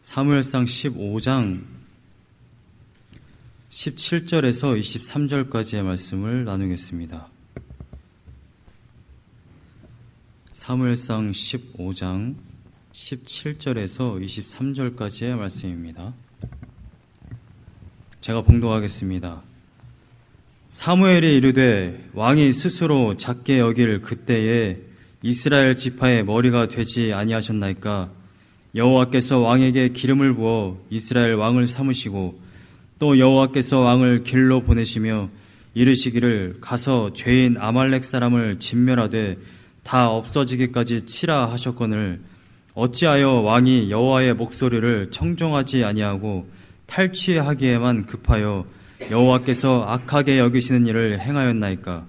사무엘상 15장 17절에서 23절까지의 말씀을 나누겠습니다. 사무엘상 15장 17절에서 23절까지의 말씀입니다. 제가 봉독하겠습니다. 사무엘이 이르되 왕이 스스로 작게 여길 그때에 이스라엘 지파의 머리가 되지 아니하셨나이까? 여호와께서 왕에게 기름을 부어 이스라엘 왕을 삼으시고 또 여호와께서 왕을 길로 보내시며 이르시기를 가서 죄인 아말렉 사람을 진멸하되 다 없어지기까지 치라 하셨거늘 어찌하여 왕이 여호와의 목소리를 청종하지 아니하고 탈취하기에만 급하여 여호와께서 악하게 여기시는 일을 행하였나이까?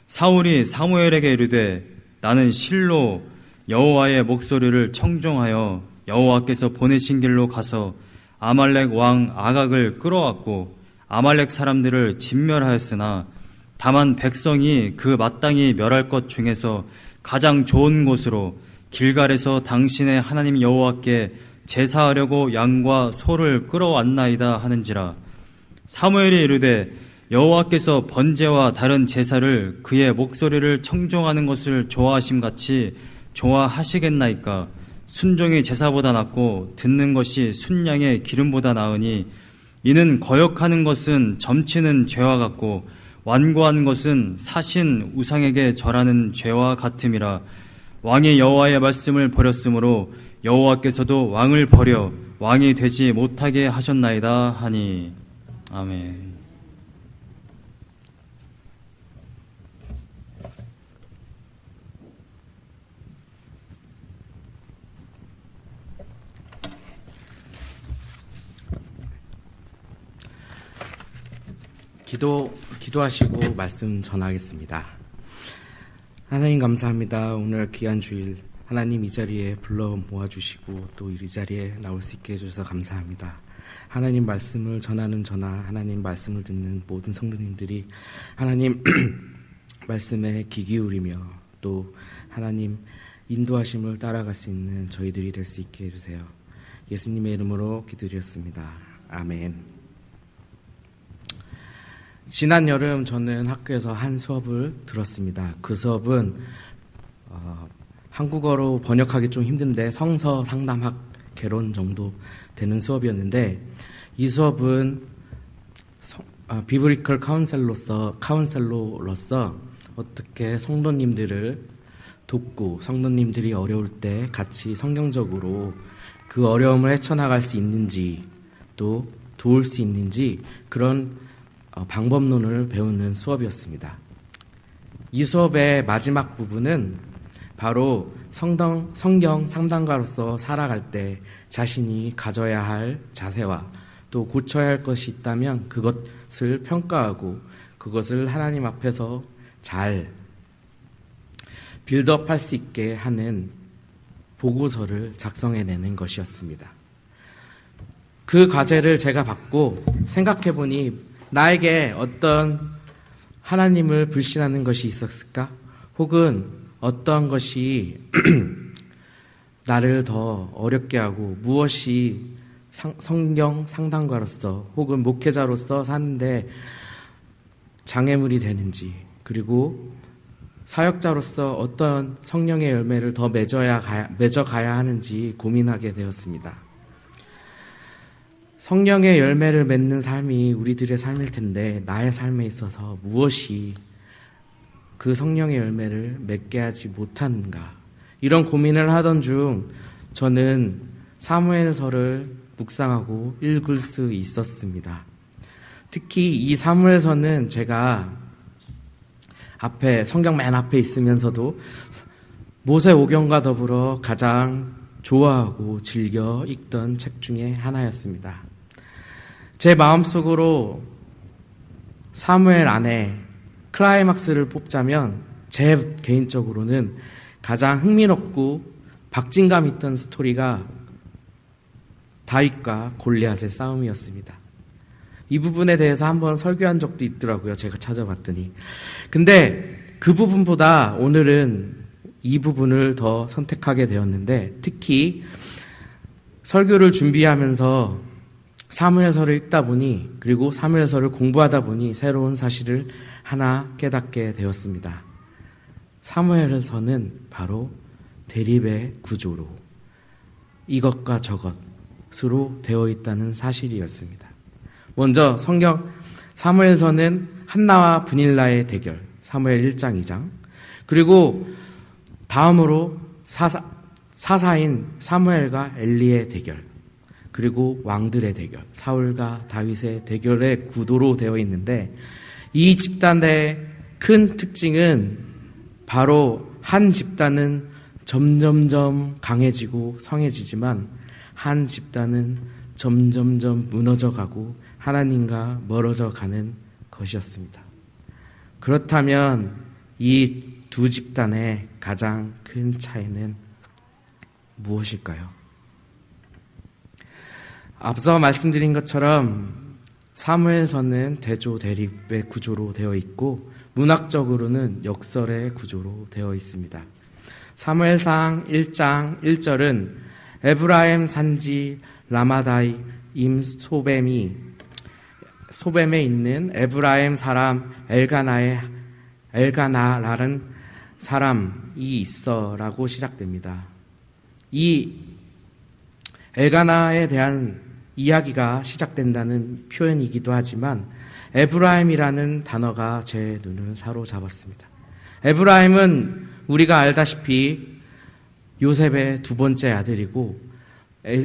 사울이 사무엘에게 이르되 나는 실로 여호와의 목소리를 청종하여 여호와께서 보내신 길로 가서 아말렉 왕 아각을 끌어왔고 아말렉 사람들을 진멸하였으나 다만 백성이 그 마땅히 멸할 것 중에서 가장 좋은 곳으로 길갈에서 당신의 하나님 여호와께 제사하려고 양과 소를 끌어왔나이다 하는지라. 사무엘이 이르되 여호와께서 번제와 다른 제사를 그의 목소리를 청종하는 것을 좋아하심같이 좋아하시겠나이까? 순종이 제사보다 낫고 듣는 것이 순양의 기름보다 나으니 이는 거역하는 것은 점치는 죄와 같고 완고한 것은 사신 우상에게 절하는 죄와 같음이라. 왕이 여호와의 말씀을 버렸으므로 여호와께서도 왕을 버려 왕이 되지 못하게 하셨나이다 하니. 아멘. 기도하시고 말씀 전하겠습니다. 하나님 감사합니다. 오늘 귀한 주일 하나님 이 자리에 불러 모아주시고 또 이 자리에 나올 수 있게 해주셔서 감사합니다. 하나님 말씀을 전하는 저나 하나님 말씀을 듣는 모든 성도님들이 하나님 말씀에 귀 기울이며 또 하나님 인도하심을 따라갈 수 있는 저희들이 될 수 있게 해주세요. 예수님의 이름으로 기도드렸습니다. 아멘. 지난 여름 저는 학교에서 한 수업을 들었습니다. 그 수업은 한국어로 번역하기 좀 힘든데 성서 상담학 개론 정도 되는 수업이었는데 이 수업은 비브리컬 카운셀러로서 어떻게 성도님들을 돕고 성도님들이 어려울 때 같이 성경적으로 그 어려움을 헤쳐나갈 수 있는지 또 도울 수 있는지 그런 방법론을 배우는 수업이었습니다. 이 수업의 마지막 부분은 바로 성경 상담가로서 살아갈 때 자신이 가져야 할 자세와 또 고쳐야 할 것이 있다면 그것을 평가하고 그것을 하나님 앞에서 잘 빌드업할 수 있게 하는 보고서를 작성해내는 것이었습니다. 그 과제를 제가 받고 생각해보니 나에게 어떤 하나님을 불신하는 것이 있었을까? 혹은 어떤 것이 나를 더 어렵게 하고 무엇이 성경 상담가로서 혹은 목회자로서 사는데 장애물이 되는지 그리고 사역자로서 어떤 성령의 열매를 더 맺어가야 하는지 고민하게 되었습니다. 성령의 열매를 맺는 삶이 우리들의 삶일 텐데 나의 삶에 있어서 무엇이 그 성령의 열매를 맺게 하지 못하는가 이런 고민을 하던 중 저는 사무엘서를 묵상하고 읽을 수 있었습니다. 특히 이 사무엘서는 제가 성경 맨 앞에 있으면서도 모세오경과 더불어 가장 좋아하고 즐겨 읽던 책 중에 하나였습니다. 제 마음속으로 사무엘 안에 클라이막스를 뽑자면 제 개인적으로는 가장 흥미롭고 박진감 있던 스토리가 다윗과 골리앗의 싸움이었습니다. 이 부분에 대해서 한번 설교한 적도 있더라고요. 제가 찾아봤더니. 근데 그 부분보다 오늘은 이 부분을 더 선택하게 되었는데 특히 설교를 준비하면서 사무엘서를 읽다 보니, 그리고 사무엘서를 공부하다 보니 새로운 사실을 하나 깨닫게 되었습니다. 사무엘서는 바로 대립의 구조로 이것과 저것으로 되어 있다는 사실이었습니다. 먼저 성경 사무엘서는 한나와 분일라의 대결, 사무엘 1장 2장, 그리고 다음으로 사사인 사무엘과 엘리의 대결, 그리고 왕들의 대결, 사울과 다윗의 대결의 구도로 되어 있는데, 이 집단의 큰 특징은 바로 한 집단은 점점점 강해지고 성해지지만 한 집단은 점점점 무너져가고 하나님과 멀어져 가는 것이었습니다. 그렇다면 이 두 집단의 가장 큰 차이는 무엇일까요? 앞서 말씀드린 것처럼 사무엘서는 대조 대립의 구조로 되어 있고 문학적으로는 역설의 구조로 되어 있습니다. 사무엘상 1장 1절은 에브라임 산지 라마다임 소뱀에 있는 에브라임 사람 엘가나라는 사람이 있어라고 시작됩니다. 이 엘가나에 대한 이야기가 시작된다는 표현이기도 하지만 에브라임이라는 단어가 제 눈을 사로잡았습니다. 에브라임은 우리가 알다시피 요셉의 두 번째 아들이고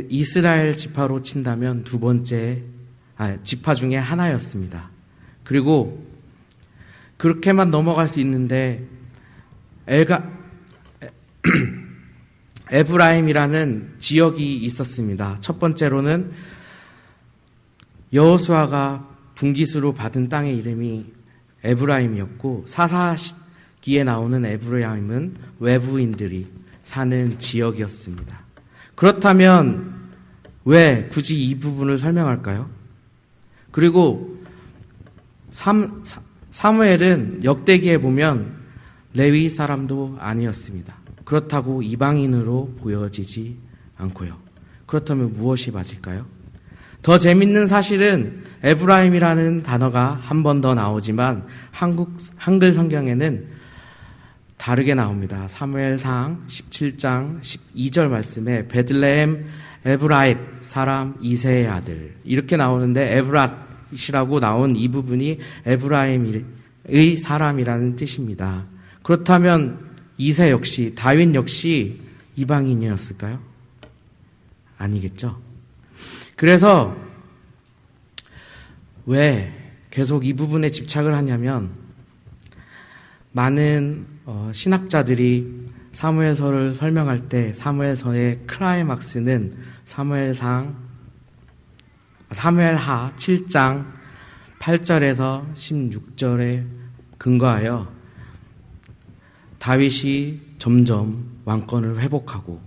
이스라엘 지파로 친다면 두 번째 지파 중에 하나였습니다. 그리고 그렇게만 넘어갈 수 있는데 에브라임이라는 지역이 있었습니다. 첫 번째로는 여호수아가 분깃으로 받은 땅의 이름이 에브라임이었고, 사사기에 나오는 에브라임은 외부인들이 사는 지역이었습니다. 그렇다면 왜 굳이 이 부분을 설명할까요? 그리고 사무엘은 역대기에 보면 레위 사람도 아니었습니다. 그렇다고 이방인으로 보여지지 않고요. 그렇다면 무엇이 맞을까요? 더 재밌는 사실은 에브라임이라는 단어가 한 번 더 나오지만 한글 성경에는 다르게 나옵니다. 사무엘상 17장 12절 말씀에 베들레헴 에브라잇 사람 이세의 아들 이렇게 나오는데, 에브라잇이라고 나온 이 부분이 에브라임의 사람이라는 뜻입니다. 그렇다면 이세 역시, 다윗 역시 이방인이었을까요? 아니겠죠. 그래서 왜 계속 이 부분에 집착을 하냐면, 많은 신학자들이 사무엘서를 설명할 때 사무엘서의 클라이막스는 사무엘하 7장 8절에서 16절에 근거하여 다윗이 점점 왕권을 회복하고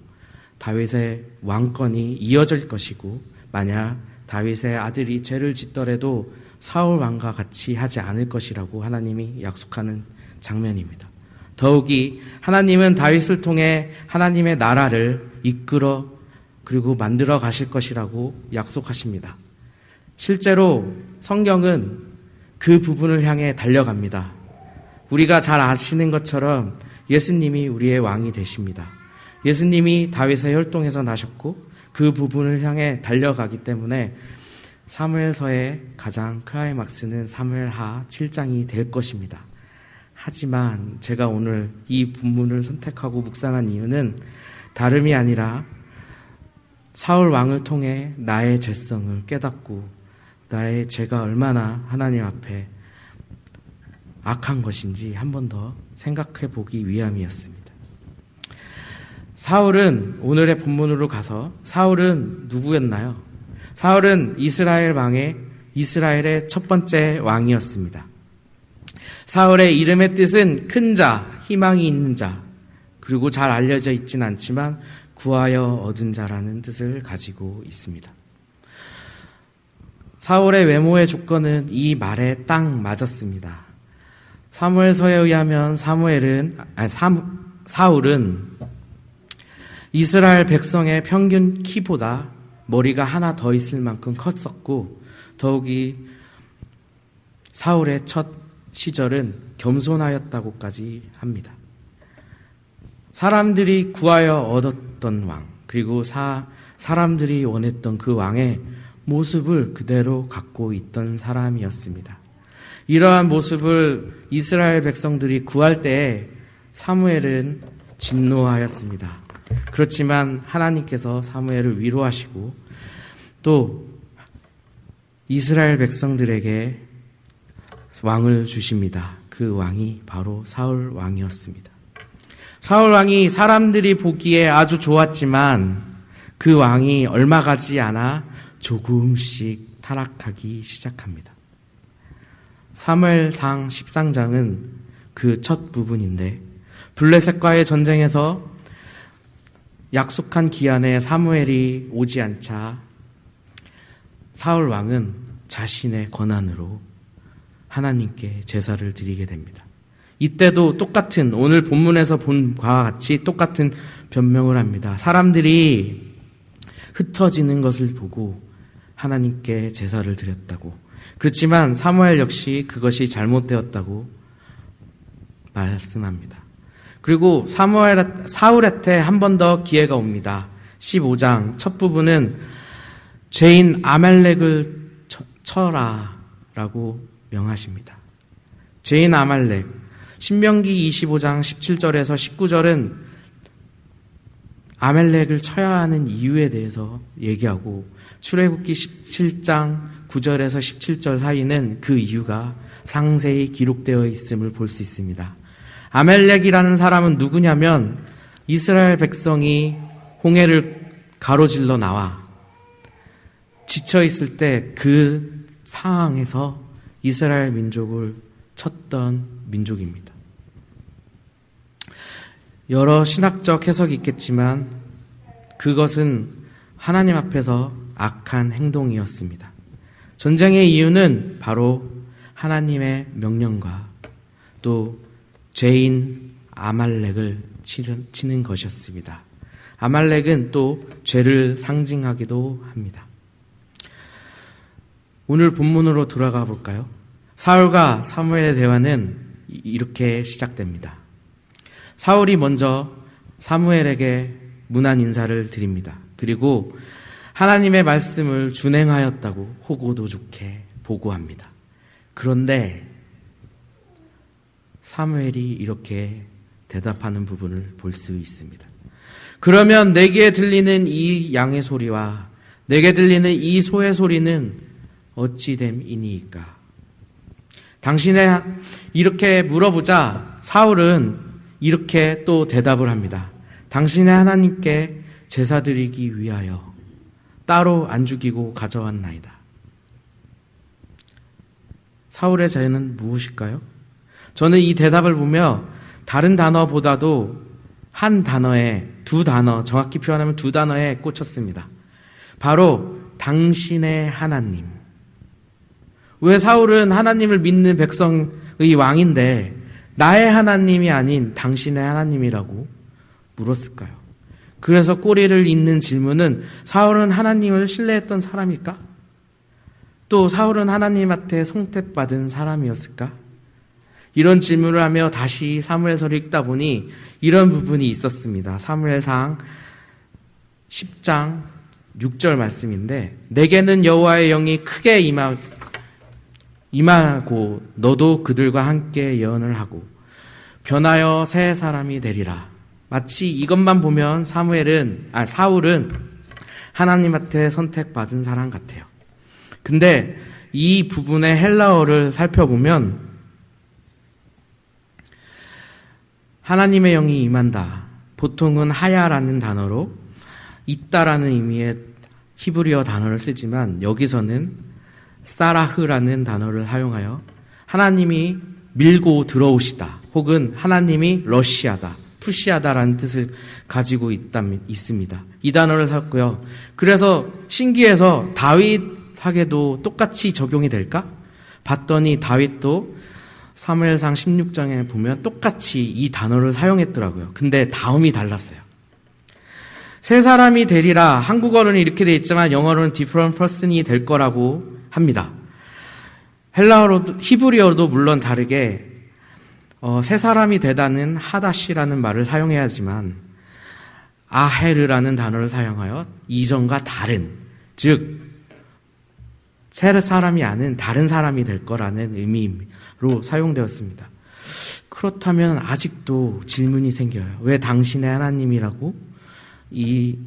다윗의 왕권이 이어질 것이고, 만약 다윗의 아들이 죄를 짓더라도 사울 왕과 같이 하지 않을 것이라고 하나님이 약속하는 장면입니다. 더욱이 하나님은 다윗을 통해 하나님의 나라를 이끌어 그리고 만들어 가실 것이라고 약속하십니다. 실제로 성경은 그 부분을 향해 달려갑니다. 우리가 잘 아시는 것처럼 예수님이 우리의 왕이 되십니다. 예수님이 다윗의 혈통에서 나셨고 그 부분을 향해 달려가기 때문에 사무엘서의 가장 클라이막스는 사무엘하 7장이 될 것입니다. 하지만 제가 오늘 이 본문을 선택하고 묵상한 이유는 다름이 아니라 사울 왕을 통해 나의 죄성을 깨닫고 나의 죄가 얼마나 하나님 앞에 악한 것인지 한 번 더 생각해 보기 위함이었습니다. 사울은, 오늘의 본문으로 가서 사울은 누구였나요? 사울은 이스라엘의 첫 번째 왕이었습니다. 사울의 이름의 뜻은 큰 자, 희망이 있는 자, 그리고 잘 알려져 있진 않지만 구하여 얻은 자라는 뜻을 가지고 있습니다. 사울의 외모의 조건은 이 말에 딱 맞았습니다. 사무엘서에 의하면 사울은 이스라엘 백성의 평균 키보다 머리가 하나 더 있을 만큼 컸었고 더욱이 사울의 첫 시절은 겸손하였다고까지 합니다. 사람들이 구하여 얻었던 왕, 그리고 사람들이 원했던 그 왕의 모습을 그대로 갖고 있던 사람이었습니다. 이러한 모습을 이스라엘 백성들이 구할 때에 사무엘은 진노하였습니다. 그렇지만 하나님께서 사무엘을 위로하시고 또 이스라엘 백성들에게 왕을 주십니다. 그 왕이 바로 사울 왕이었습니다. 사울 왕이 사람들이 보기에 아주 좋았지만 그 왕이 얼마 가지 않아 조금씩 타락하기 시작합니다. 사무엘상 13장은 그 첫 부분인데 블레셋과의 전쟁에서 약속한 기한에 사무엘이 오지 않자 사울 왕은 자신의 권한으로 하나님께 제사를 드리게 됩니다. 이때도 똑같은 오늘 본문에서 본 바와 같이 똑같은 변명을 합니다. 사람들이 흩어지는 것을 보고 하나님께 제사를 드렸다고. 그렇지만 사무엘 역시 그것이 잘못되었다고 말씀합니다. 그리고 사울한테 한 번 더 기회가 옵니다. 15장 첫 부분은 죄인 아말렉을 쳐라라고 명하십니다. 죄인 아말렉. 신명기 25장 17절에서 19절은 아말렉을 쳐야 하는 이유에 대해서 얘기하고 출애굽기 17장 9절에서 17절 사이는 그 이유가 상세히 기록되어 있음을 볼 수 있습니다. 아말렉이라는 사람은 누구냐면 이스라엘 백성이 홍해를 가로질러 나와 지쳐 있을 때 그 상황에서 이스라엘 민족을 쳤던 민족입니다. 여러 신학적 해석이 있겠지만 그것은 하나님 앞에서 악한 행동이었습니다. 전쟁의 이유는 바로 하나님의 명령과 또 죄인 아말렉을 치는 것이었습니다. 아말렉은 또 죄를 상징하기도 합니다. 오늘 본문으로 돌아가 볼까요? 사울과 사무엘의 대화는 이렇게 시작됩니다. 사울이 먼저 사무엘에게 문안 인사를 드립니다. 그리고 하나님의 말씀을 준행하였다고 호고도 좋게 보고합니다. 그런데 사무엘이 이렇게 대답하는 부분을 볼 수 있습니다. 그러면 내게 들리는 이 양의 소리와 내게 들리는 이 소의 소리는 어찌 됨이니이까? 당신의 이렇게 물어보자 사울은 이렇게 또 대답을 합니다. 당신의 하나님께 제사 드리기 위하여 따로 안 죽이고 가져왔나이다. 사울의 죄는 무엇일까요? 저는 이 대답을 보며 다른 단어보다도 한 단어에 두 단어, 정확히 표현하면 두 단어에 꽂혔습니다. 바로 당신의 하나님. 왜 사울은 하나님을 믿는 백성의 왕인데 나의 하나님이 아닌 당신의 하나님이라고 물었을까요? 그래서 꼬리를 잇는 질문은 사울은 하나님을 신뢰했던 사람일까? 또 사울은 하나님한테 선택받은 사람이었을까? 이런 질문을 하며 다시 사무엘서를 읽다 보니 이런 부분이 있었습니다. 사무엘상 10장 6절 말씀인데 내게는 여호와의 영이 크게 임하고 너도 그들과 함께 예언을 하고 변하여 새 사람이 되리라. 마치 이것만 보면 사울은 하나님한테 선택받은 사람 같아요. 근데 이 부분의 헬라어를 살펴보면 하나님의 영이 임한다. 보통은 하야라는 단어로 있다라는 의미의 히브리어 단어를 쓰지만 여기서는 사라흐라는 단어를 사용하여 하나님이 밀고 들어오시다 혹은 하나님이 러시하다, 푸시하다라는 뜻을 가지고 있습니다. 이 단어를 샀고요. 그래서 신기해서 다윗에게도 똑같이 적용이 될까? 봤더니 다윗도 사무엘상 16장에 보면 똑같이 이 단어를 사용했더라고요. 근데 다음이 달랐어요. 새 사람이 되리라. 한국어로는 이렇게 돼 있지만 영어로는 different person이 될 거라고 합니다. 헬라어로도 히브리어도 물론 다르게 새 사람이 되다는 하다시라는 말을 사용해야 하지만 아헤르라는 단어를 사용하여 이전과 다른, 즉 새 사람이 아닌 다른 사람이 될 거라는 의미로 사용되었습니다. 그렇다면 아직도 질문이 생겨요. 왜 당신의 하나님이라고 이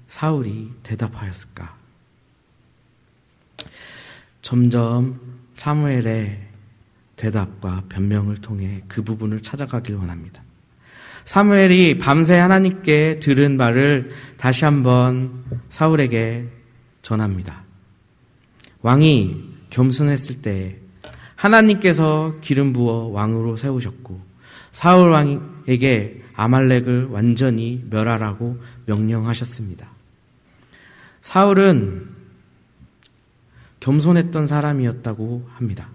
사울이 대답하였을까? 점점 사무엘의 대답과 변명을 통해 그 부분을 찾아가길 원합니다. 사무엘이 밤새 하나님께 들은 말을 다시 한번 사울에게 전합니다. 왕이 겸손했을 때 하나님께서 기름 부어 왕으로 세우셨고 사울 왕에게 아말렉을 완전히 멸하라고 명령하셨습니다. 사울은 겸손했던 사람이었다고 합니다.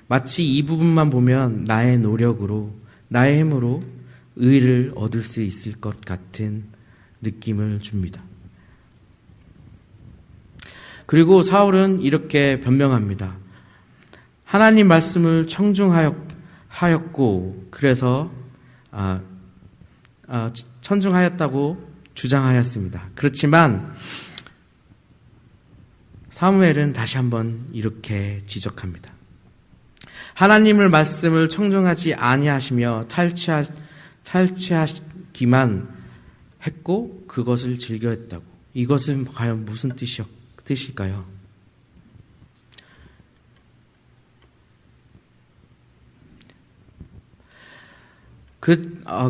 마치 이 부분만 보면 나의 노력으로, 나의 힘으로 의를 얻을 수 있을 것 같은 느낌을 줍니다. 그리고 사울은 이렇게 변명합니다. 하나님 말씀을 청중하였고 그래서 천중하였다고 주장하였습니다. 그렇지만 사무엘은 다시 한번 이렇게 지적합니다. 하나님의 말씀을 청중하지 아니하시며 탈취하기만 했고 그것을 즐겨했다고. 이것은 과연 무슨 뜻일까요?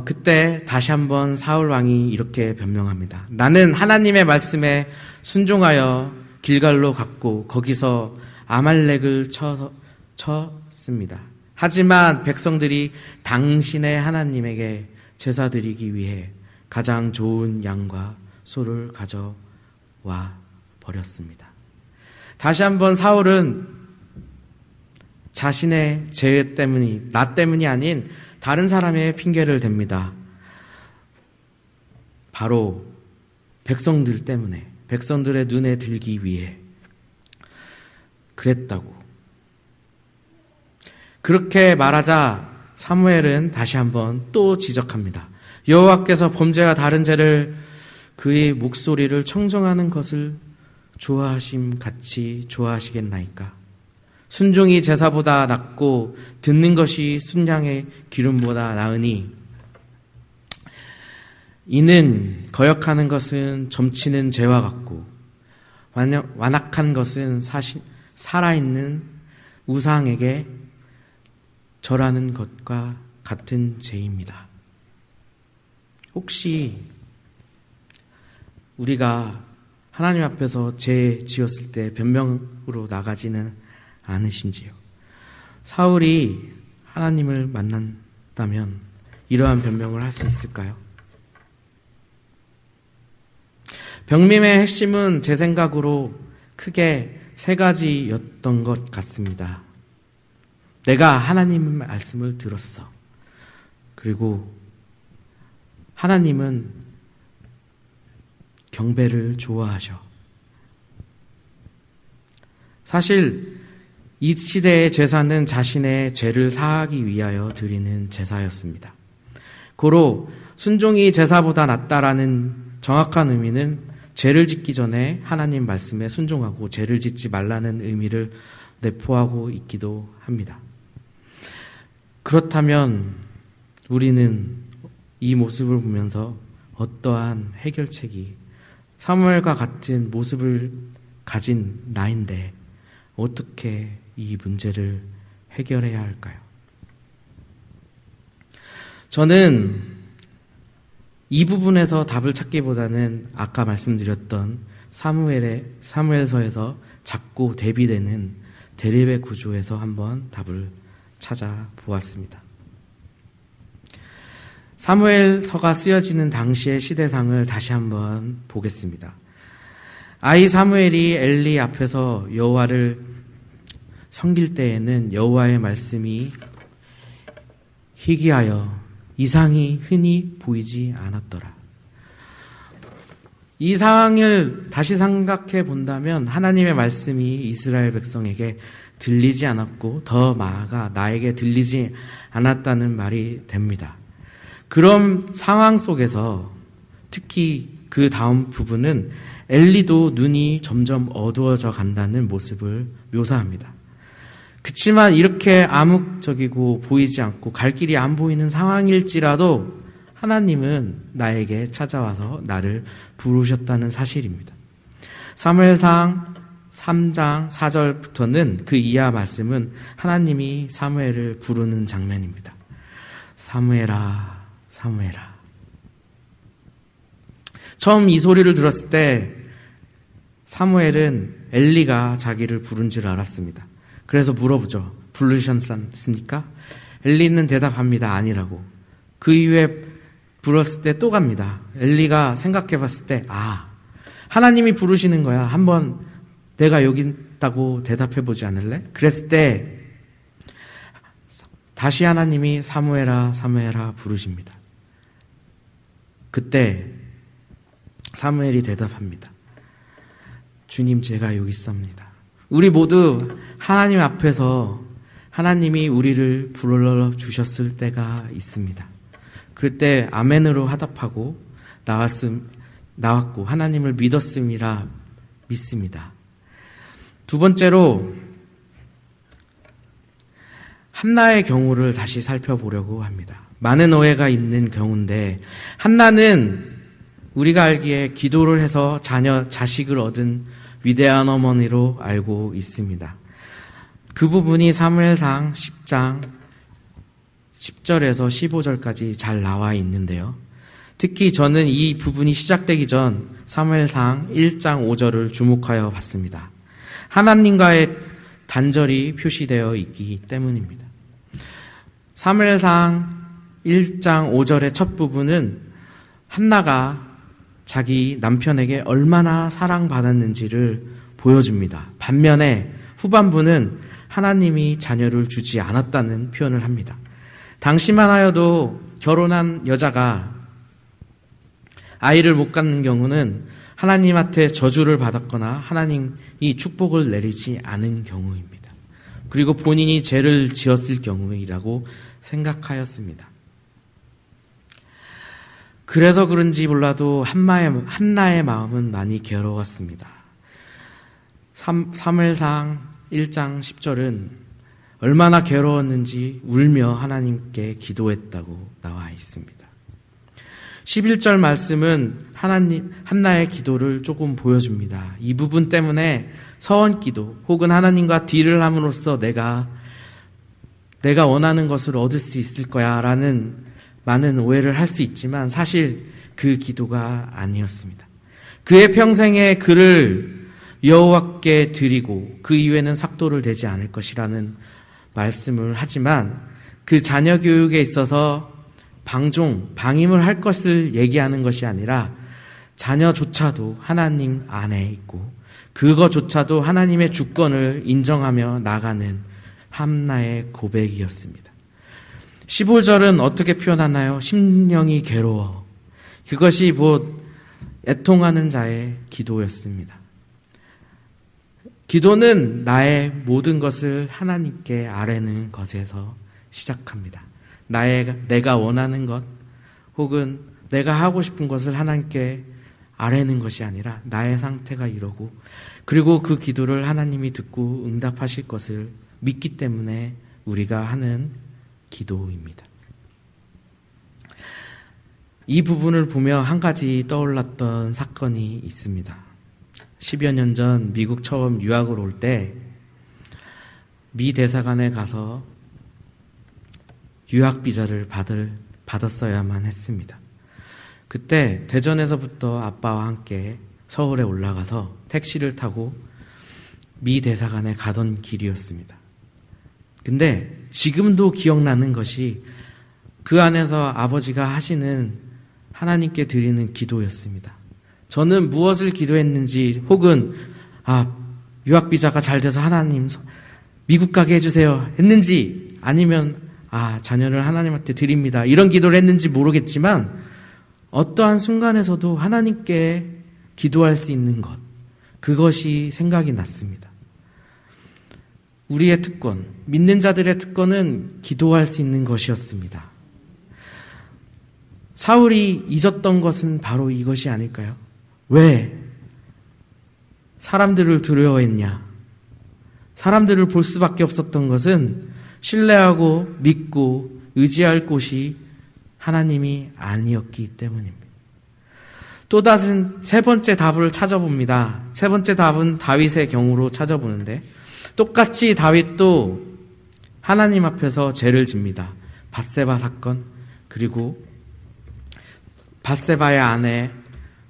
그때 다시 한번 사울 왕이 이렇게 변명합니다. 나는 하나님의 말씀에 순종하여 길갈로 갔고 거기서 아말렉을 쳤습니다. 하지만 백성들이 당신의 하나님에게 제사 드리기 위해 가장 좋은 양과 소를 가져와 버렸습니다. 다시 한번 사울은 자신의 죄 때문이, 나 때문이 아닌 다른 사람의 핑계를 댑니다. 바로 백성들 때문에, 백성들의 눈에 들기 위해 그랬다고. 그렇게 말하자 사무엘은 다시 한번 또 지적합니다. 여호와께서 범죄와 다른 죄를 그의 목소리를 청정하는 것을 좋아하심 같이 좋아하시겠나이까? 순종이 제사보다 낫고 듣는 것이 순양의 기름보다 나으니 이는 거역하는 것은 점치는 죄와 같고 완악한 것은 살아있는 우상에게 절하는 것과 같은 죄입니다. 혹시 우리가 하나님 앞에서 죄 지었을 때 변명으로 나가지는 않으신지요? 사울이 하나님을 만난다면 이러한 변명을 할 수 있을까요? 변명의 핵심은 제 생각으로 크게 세 가지였던 것 같습니다. 내가 하나님의 말씀을 들었어. 그리고 하나님은 경배를 좋아하셔. 사실 이 시대의 제사는 자신의 죄를 사하기 위하여 드리는 제사였습니다. 고로 순종이 제사보다 낫다라는 정확한 의미는 죄를 짓기 전에 하나님 말씀에 순종하고 죄를 짓지 말라는 의미를 내포하고 있기도 합니다. 그렇다면 우리는 이 모습을 보면서 어떠한 해결책이 사무엘과 같은 모습을 가진 나인데 어떻게 이 문제를 해결해야 할까요? 저는 이 부분에서 답을 찾기보다는 아까 말씀드렸던 사무엘서에서 자꾸 대비되는 대립의 구조에서 한번 답을 찾아보았습니다. 사무엘서가 쓰여지는 당시의 시대상을 다시 한번 보겠습니다. 아이 사무엘이 엘리 앞에서 여호와를 섬길 때에는 여호와의 말씀이 희귀하여 이상이 흔히 보이지 않았더라. 이 상황을 다시 생각해 본다면 하나님의 말씀이 이스라엘 백성에게 들리지 않았고 더 나아가 나에게 들리지 않았다는 말이 됩니다. 그런 상황 속에서 특히 그 다음 부분은 엘리도 눈이 점점 어두워져 간다는 모습을 묘사합니다. 그치만 이렇게 암묵적이고 보이지 않고 갈 길이 안 보이는 상황일지라도 하나님은 나에게 찾아와서 나를 부르셨다는 사실입니다. 사무엘상 3장 4절부터는 그 이하 말씀은 하나님이 사무엘을 부르는 장면입니다. 사무엘아, 사무엘아. 처음 이 소리를 들었을 때 사무엘은 엘리가 자기를 부른 줄 알았습니다. 그래서 물어보죠. 부르셨습니까? 엘리는 대답합니다. 아니라고. 그 이후에 불렀을 때 또 갑니다. 엘리가 생각해 봤을 때 하나님이 부르시는 거야. 한번 내가 여기 있다고 대답해 보지 않을래? 그랬을 때 다시 하나님이 사무엘아, 사무엘아 부르십니다. 그때 사무엘이 대답합니다. 주님, 제가 여기 있습니다. 우리 모두 하나님 앞에서 하나님이 우리를 불러주셨을 때가 있습니다. 그럴 때 아멘으로 화답하고 나왔고 하나님을 믿었음이라 믿습니다. 두 번째로 한나의 경우를 다시 살펴보려고 합니다. 많은 오해가 있는 경우인데 한나는 우리가 알기에 기도를 해서 자식을 얻은 위대한 어머니로 알고 있습니다. 그 부분이 사무엘상 10장 10절에서 15절까지 잘 나와 있는데요. 특히 저는 이 부분이 시작되기 전 사무엘상 1장 5절을 주목하여 봤습니다. 하나님과의 단절이 표시되어 있기 때문입니다. 사무엘상 1장 5절의 첫 부분은 한나가 자기 남편에게 얼마나 사랑받았는지를 보여줍니다. 반면에 후반부는 하나님이 자녀를 주지 않았다는 표현을 합니다. 당시만 하여도 결혼한 여자가 아이를 못 갖는 경우는 하나님한테 저주를 받았거나 하나님이 축복을 내리지 않은 경우입니다. 그리고 본인이 죄를 지었을 경우이라고 생각하였습니다. 그래서 그런지 몰라도 한나의 마음은 많이 괴로웠습니다. 사무엘상 1장 10절은 얼마나 괴로웠는지 울며 하나님께 기도했다고 나와 있습니다. 11절 말씀은 한나의 기도를 조금 보여줍니다. 이 부분 때문에 서원기도 혹은 하나님과 딜을 함으로써 내가 원하는 것을 얻을 수 있을 거야 라는 많은 오해를 할 수 있지만 사실 그 기도가 아니었습니다. 그의 평생에 그를 여호와께 드리고 그 이후에는 삭도를 대지 않을 것이라는 말씀을 하지만 그 자녀 교육에 있어서 방임을 할 것을 얘기하는 것이 아니라 자녀조차도 하나님 안에 있고 그거조차도 하나님의 주권을 인정하며 나가는 한나의 고백이었습니다. 15절은 어떻게 표현하나요? 심령이 괴로워. 그것이 곧 애통하는 자의 기도였습니다. 기도는 나의 모든 것을 하나님께 아뢰는 것에서 시작합니다. 내가 원하는 것 혹은 내가 하고 싶은 것을 하나님께 아뢰는 것이 아니라 나의 상태가 이러고 그리고 그 기도를 하나님이 듣고 응답하실 것을 믿기 때문에 우리가 하는 기도입니다. 이 부분을 보며 한 가지 떠올랐던 사건이 있습니다. 10여 년 전 미국 처음 유학을 올 때 미 대사관에 가서 유학 비자를 받았어야만 했습니다. 그때 대전에서부터 아빠와 함께 서울에 올라가서 택시를 타고 미 대사관에 가던 길이었습니다. 근데 지금도 기억나는 것이 그 안에서 아버지가 하시는 하나님께 드리는 기도였습니다. 저는 무엇을 기도했는지 혹은 유학 비자가 잘 돼서 하나님 미국 가게 해주세요 했는지 아니면 자녀를 하나님한테 드립니다 이런 기도를 했는지 모르겠지만 어떠한 순간에서도 하나님께 기도할 수 있는 것, 그것이 생각이 났습니다. 우리의 특권, 믿는 자들의 특권은 기도할 수 있는 것이었습니다. 사울이 잊었던 것은 바로 이것이 아닐까요? 왜 사람들을 두려워했냐? 사람들을 볼 수밖에 없었던 것은 신뢰하고 믿고 의지할 곳이 하나님이 아니었기 때문입니다. 또 다른 세 번째 답을 찾아봅니다. 세 번째 답은 다윗의 경우로 찾아보는데 똑같이 다윗도 하나님 앞에서 죄를 집니다. 밧세바 사건, 그리고 밧세바의 아내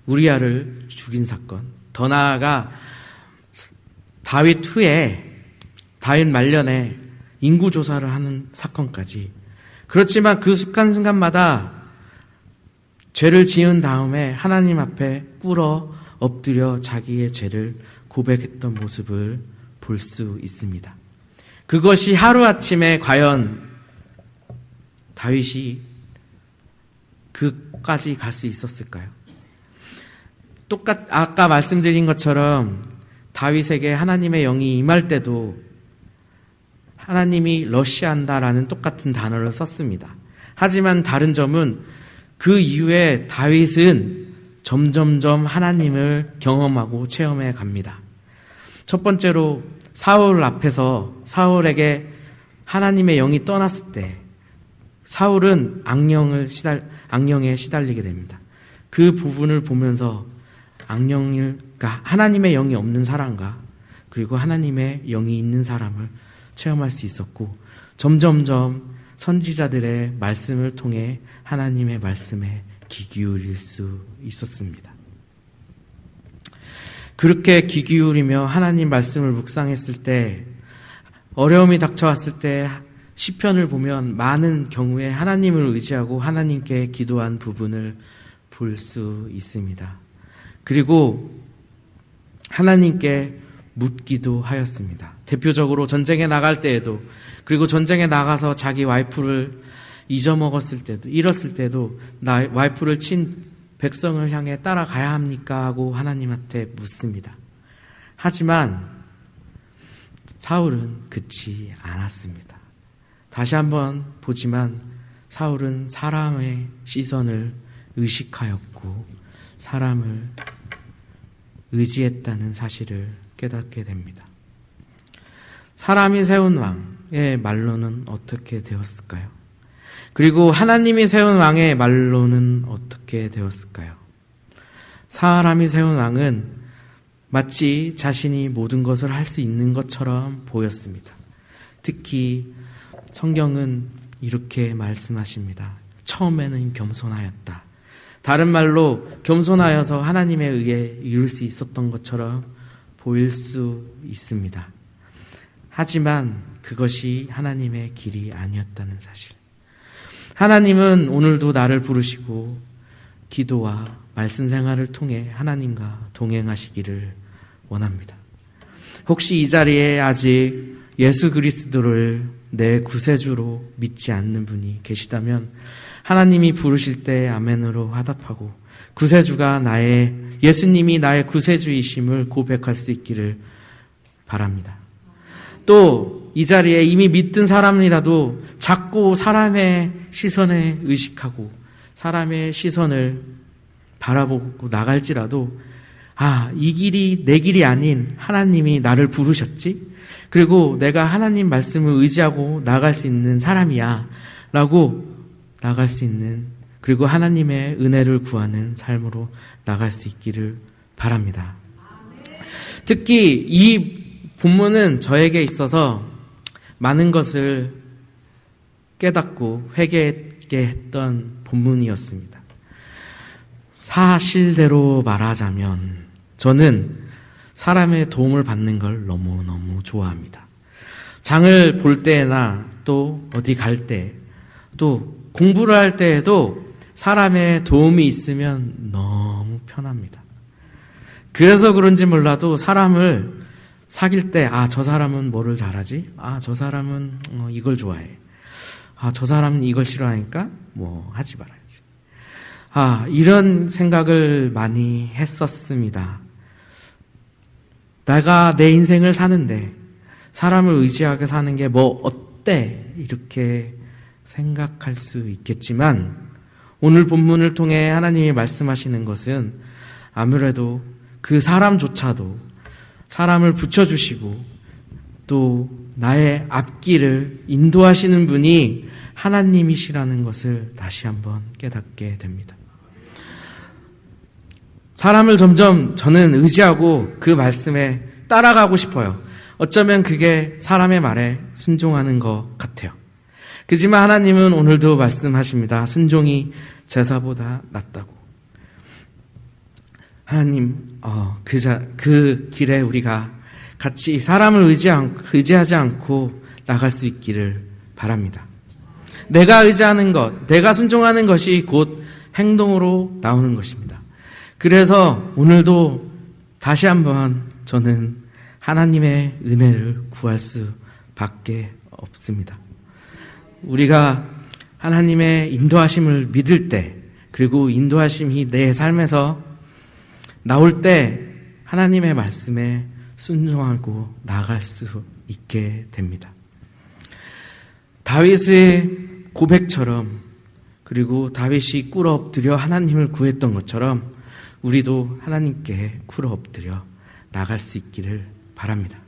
우리아를 죽인 사건, 더 나아가 다윗 후에 다윗 말년에 인구조사를 하는 사건까지. 그렇지만 그 순간순간마다 죄를 지은 다음에 하나님 앞에 꿇어 엎드려 자기의 죄를 고백했던 모습을 볼 수 있습니다. 그것이 하루아침에 과연 다윗이 그까지 갈 수 있었을까요? 아까 말씀드린 것처럼 다윗에게 하나님의 영이 임할 때도 하나님이 러시한다라는 똑같은 단어를 썼습니다. 하지만 다른 점은 그 이후에 다윗은 점점점 하나님을 경험하고 체험해 갑니다. 첫 번째로 사울 앞에서 사울에게 하나님의 영이 떠났을 때 사울은 악령에 시달리게 됩니다. 그 부분을 보면서 그러니까 하나님의 영이 없는 사람과 그리고 하나님의 영이 있는 사람을 체험할 수 있었고, 점점점 선지자들의 말씀을 통해 하나님의 말씀에 귀 기울일 수 있었습니다. 그렇게 귀 기울이며 하나님 말씀을 묵상했을 때, 어려움이 닥쳐왔을 때 시편을 보면 많은 경우에 하나님을 의지하고 하나님께 기도한 부분을 볼 수 있습니다. 그리고 하나님께 묻기도 하였습니다. 대표적으로 전쟁에 나갈 때에도, 그리고 전쟁에 나가서 자기 와이프를 잊어먹었을 때도, 잃었을 때도 나 와이프를 친 백성을 향해 따라가야 합니까? 하고 하나님한테 묻습니다. 하지만 사울은 그치 않았습니다. 다시 한번 보지만 사울은 사람의 시선을 의식하였고 사람을 의지했다는 사실을 깨닫게 됩니다. 사람이 세운 왕의 말로는 어떻게 되었을까요? 그리고 하나님이 세운 왕의 말로는 어떻게 되었을까요? 사람이 세운 왕은 마치 자신이 모든 것을 할 수 있는 것처럼 보였습니다. 특히 성경은 이렇게 말씀하십니다. 처음에는 겸손하였다. 다른 말로 겸손하여서 하나님에 의해 이룰 수 있었던 것처럼 보일 수 있습니다. 하지만 그것이 하나님의 길이 아니었다는 사실. 하나님은 오늘도 나를 부르시고 기도와 말씀 생활을 통해 하나님과 동행하시기를 원합니다. 혹시 이 자리에 아직 예수 그리스도를 내 구세주로 믿지 않는 분이 계시다면 하나님이 부르실 때 아멘으로 화답하고 예수님이 나의 구세주이심을 고백할 수 있기를 바랍니다. 또 이 자리에 이미 믿던 사람이라도 자꾸 사람의 시선에 의식하고 사람의 시선을 바라보고 나갈지라도 이 길이 내 길이 아닌 하나님이 나를 부르셨지? 그리고 내가 하나님 말씀을 의지하고 나갈 수 있는 사람이야 라고 나갈 수 있는, 그리고 하나님의 은혜를 구하는 삶으로 나갈 수 있기를 바랍니다. 특히 이 본문은 저에게 있어서 많은 것을 깨닫고 회개하게 했던 본문이었습니다. 사실대로 말하자면 저는 사람의 도움을 받는 걸 너무너무 좋아합니다. 장을 볼 때나 또 어디 갈 때, 또 공부를 할 때에도 사람의 도움이 있으면 너무 편합니다. 그래서 그런지 몰라도 사람을 사귈 때, 저 사람은 뭐를 잘하지? 저 사람은 이걸 좋아해. 저 사람은 이걸 싫어하니까 하지 말아야지. 이런 생각을 많이 했었습니다. 내가 내 인생을 사는데 사람을 의지하게 사는 게 뭐 어때? 이렇게 생각할 수 있겠지만 오늘 본문을 통해 하나님이 말씀하시는 것은 아무래도 그 사람조차도 사람을 붙여주시고 또 나의 앞길을 인도하시는 분이 하나님이시라는 것을 다시 한번 깨닫게 됩니다. 사람을 점점 저는 의지하고 그 말씀에 따라가고 싶어요. 어쩌면 그게 사람의 말에 순종하는 것 같아요. 그지만 하나님은 오늘도 말씀하십니다. 순종이 제사보다 낫다고. 하나님, 그 길에 우리가 같이 사람을 의지하지 않고 나갈 수 있기를 바랍니다. 내가 의지하는 것, 내가 순종하는 것이 곧 행동으로 나오는 것입니다. 그래서 오늘도 다시 한번 저는 하나님의 은혜를 구할 수밖에 없습니다. 우리가 하나님의 인도하심을 믿을 때, 그리고 인도하심이 내 삶에서 나올 때 하나님의 말씀에 순종하고 나아갈 수 있게 됩니다. 다윗의 고백처럼, 그리고 다윗이 꿇어 엎드려 하나님을 구했던 것처럼 우리도 하나님께 꿇어 엎드려 나갈 수 있기를 바랍니다.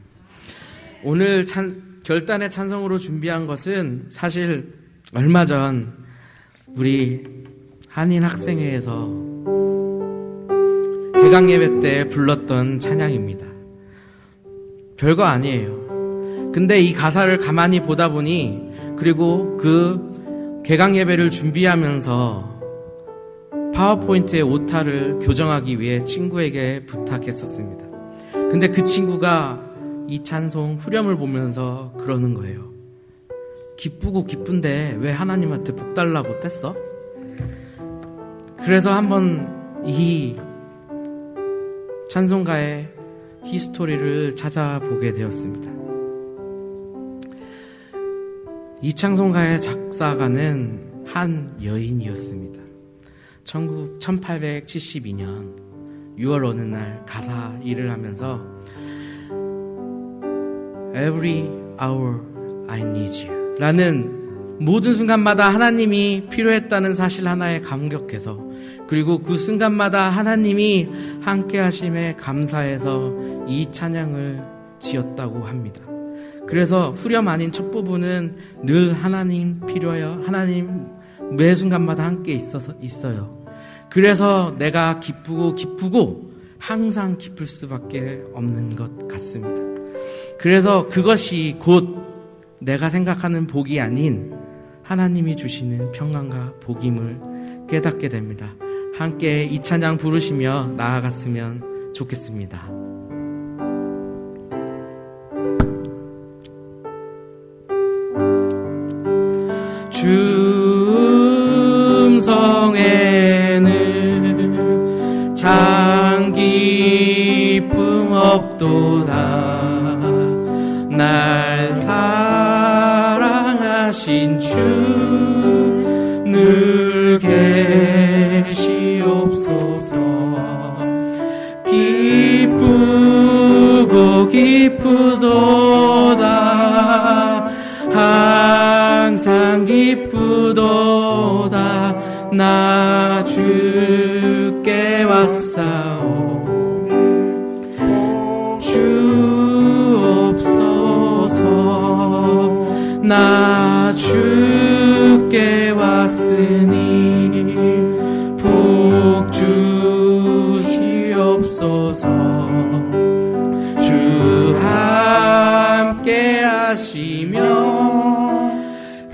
오늘 결단의 찬송으로 준비한 것은 사실 얼마 전 우리 한인 학생회에서 개강 예배 때 불렀던 찬양입니다. 별거 아니에요. 근데 이 가사를 가만히 보다 보니, 그리고 그 개강 예배를 준비하면서 파워포인트의 오타를 교정하기 위해 친구에게 부탁했었습니다. 근데 그 친구가 이 찬송 후렴을 보면서 그러는 거예요. 기쁘고 기쁜데 왜 하나님한테 복 달라고 뗐어? 그래서 한번 이 찬송가의 히스토리를 찾아보게 되었습니다. 이 찬송가의 작사가는 한 여인이었습니다. 1872년 6월 어느 날 가사 일을 하면서 Every hour I need you 라는 모든 순간마다 하나님이 필요했다는 사실 하나에 감격해서, 그리고 그 순간마다 하나님이 함께 하심에 감사해서 이 찬양을 지었다고 합니다. 그래서 후렴 아닌 첫 부분은 늘 하나님 필요하여 하나님 매 순간마다 함께 있어요. 그래서 내가 기쁘고 항상 기쁠 수밖에 없는 것 같습니다. 그래서 그것이 곧 내가 생각하는 복이 아닌 하나님이 주시는 평강과 복임을 깨닫게 됩니다. 함께 이 찬양 부르시며 나아갔으면 좋겠습니다. 주 음성에는 참 기쁨 없도다. 날 사랑하신 주 늘 계시옵소서. 기쁘고 기쁘도다. 항상 기쁘도다. 나 주께 왔사오. 주 없소서. 나 주께 왔으니 복 주시옵소서. 주 함께 하시며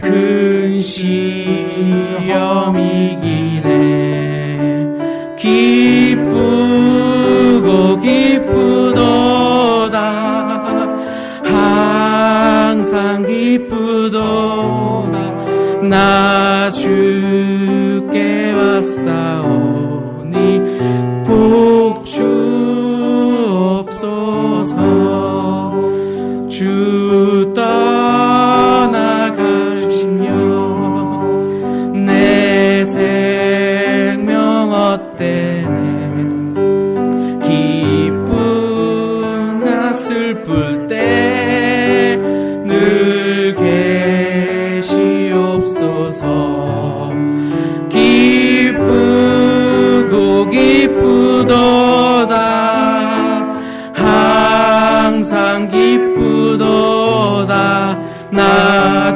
큰 시험 이기네. 기쁘고 기쁘도다. 항상 기쁘도다. 나 주께 왔사오니 복 주옵소서. 주 떠나가시며 내 생명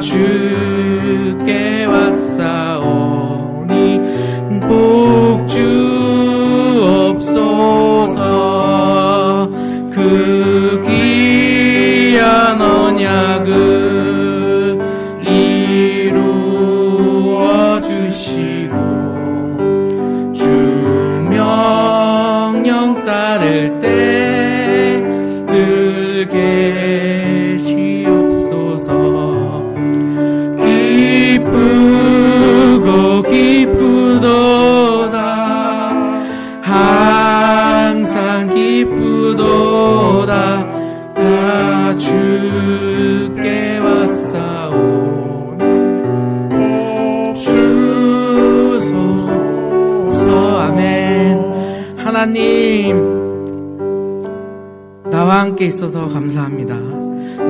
주께 왔사오니 복 주옵소서. 그 귀한 언약을 이루어 주시고 주 명령 따를 때 늘 계시옵소서. 기쁘고 기쁘도다 항상 기쁘도다 나 주께 왔사오니 주소서. 아멘. 하나님, 나와 함께 있어서 감사합니다.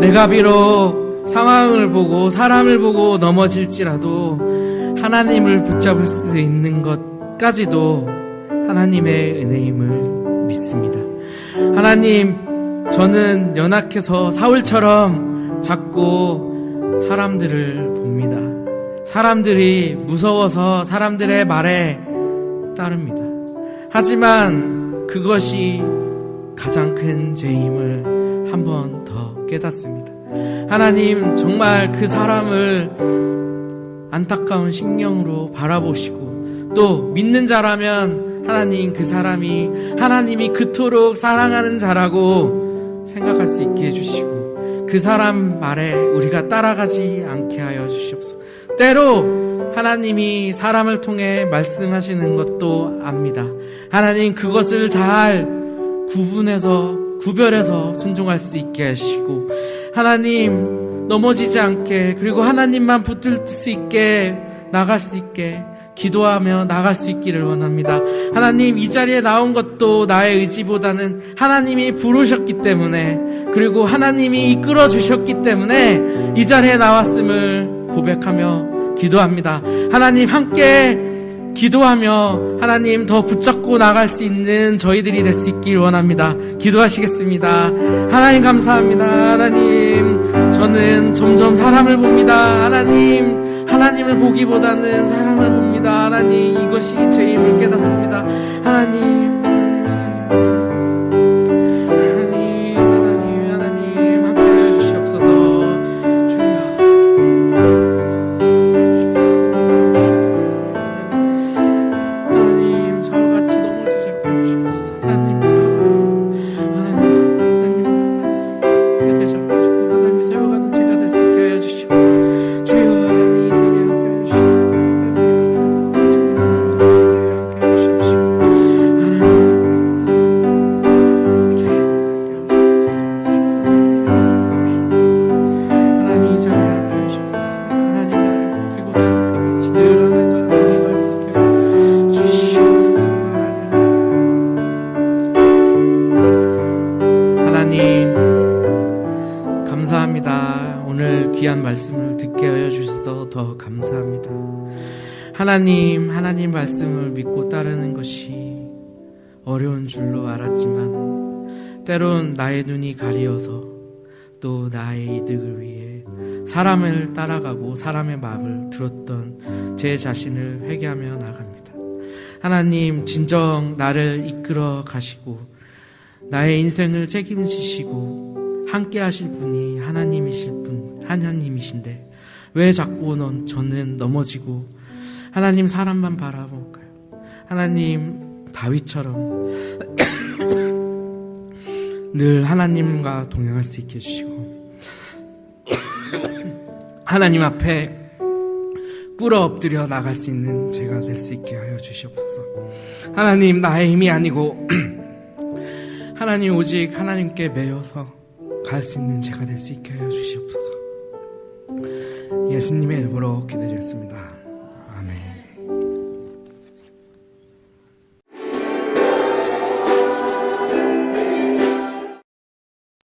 내가 비록 상황을 보고 사람을 보고 넘어질지라도 하나님을 붙잡을 수 있는 것까지도 하나님의 은혜임을 믿습니다. 하나님, 저는 연약해서 사울처럼 자꾸 사람들을 봅니다. 사람들이 무서워서 사람들의 말에 따릅니다. 하지만 그것이 가장 큰 죄임을 한 번 더 깨닫습니다. 하나님, 정말 그 사람을 안타까운 심령으로 바라보시고 또 믿는 자라면 하나님, 그 사람이 하나님이 그토록 사랑하는 자라고 생각할 수 있게 해주시고 그 사람 말에 우리가 따라가지 않게 하여 주시옵소서. 때로 하나님이 사람을 통해 말씀하시는 것도 압니다. 하나님, 그것을 잘 구별해서 순종할 수 있게 하시고 하나님, 넘어지지 않게 그리고 하나님만 붙들 수 있게 나갈 수 있게 기도하며 나갈 수 있기를 원합니다. 하나님, 이 자리에 나온 것도 나의 의지보다는 하나님이 부르셨기 때문에 그리고 하나님이 이끌어 주셨기 때문에 이 자리에 나왔음을 고백하며 기도합니다. 하나님, 함께 기도하며 하나님 더 붙잡고 나갈 수 있는 저희들이 될 수 있길 원합니다. 기도하시겠습니다. 하나님, 감사합니다. 하나님, 저는 점점 사람을 봅니다. 하나님을 보기보다는 사람을 봅니다. 하나님, 이것이 죄임을 깨닫습니다. 하나님 함께 하여 주시옵소서. 하나님, 서로같이 넘어지지 않게 해주시옵소서. 하나님 되지 않게 해주시고 하나님 세워가는 제가 될 수 있게 하여 주시옵소서. 주여, 하나님 이 자리에 함께 하여 주시옵소서. 함께 하여 주시옵시고 하나님 이 자리에 함께 하여 주시옵소서. 하나님, 나를 그리고 다음과 같이 늘 하나님과 동행할 수 있게 하여 주시옵소서. 하나님, 감사합니다. 오늘 귀한 말씀을 듣게 하여 주셔서 더 감사합니다. 하나님 말씀을 믿고 따르는 것이 어려운 줄로 알았지만 때론 나의 눈이 가리어서 또 나의 이득을 위해 사람을 따라가고 사람의 말을 들었던 제 자신을 회개하며 나갑니다. 하나님, 진정 나를 이끌어 가시고 나의 인생을 책임지시고 함께 하실 분이 하나님이신데 왜 자꾸 저는 넘어지고 하나님 사람만 바라볼까요? 하나님, 다윗처럼 늘 하나님과 동행할 수 있게 해주시고 하나님 앞에 꿇어 엎드려 나갈 수 있는 제가 될 수 있게 하여 주시옵소서. 하나님, 나의 힘이 아니고 하나님 오직 하나님께 매여서 갈 수 있는 제가 될 수 있게 하여 주시옵소서. 예수님의 이름으로 기도드렸습니다.